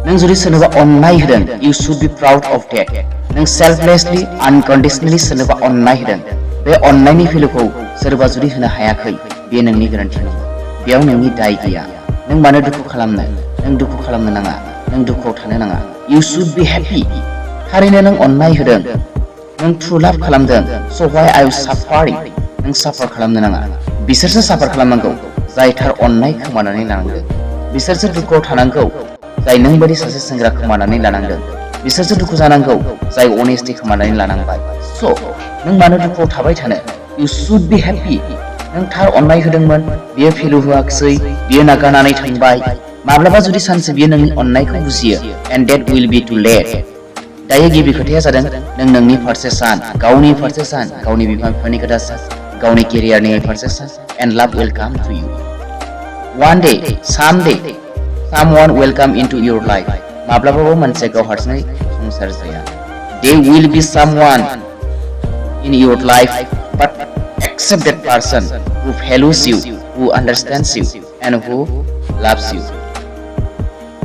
नों जुदि सोरनोबा अननाय होदों, you should be proud of that. नों selflessly, unconditionally सोरनोबा अननाय होदों, बे अननायनि भेलुखौ सोरबा जुदि होनो हायाखै, बेयो नोंनि गोरोन्थि नङा, बेयाव नोंनि दाय गैया। नों मानो दुखु खालामनो? नों दुखु खालामनो नाङा, नों दुखुआव थानो नाङा। You should be happy. थारैनो नों अननाय होदों, नों true love खालामदों, so why are you suffering? नों साफार खालामनो नाङा। बिसोरसो साफार खालामनांगौ जाय थार अननाय खोमानानै लानांदों। बिसोरसो दुखुआव थानांगौ जाय नों बायदि सासे सेंग्रा खोमानानै लानांदों। बिसोरसो दुखु जानांगौ जाय अनेस्टि खोमानानै लानांबाय। स' नों मानो दुखुआव थाबाय थानो? You should be happy. नों थार अननाय होदोंमोन, बियो भेलु होआखिसै, बियो नागारनानै थांबाय। माब्लाबा जुदि सानसे बियो नोंनि अननायखौ बुजियो, and that will be too late. दायो गिबि खोथाया जादों नों नोंनि फारसे सान, गावनि फारसे सान, गावनि बिमा बिफानि खोथा सान, गावनि केरियारनि फारसे सान, and love will come to you. One day, someday, someone will come into your life. माब्लाबाबो मानसिया गाव हारसिङै संसार जाया. There will be someone in your life, but accept that person who values you, who understands you, and who loves you.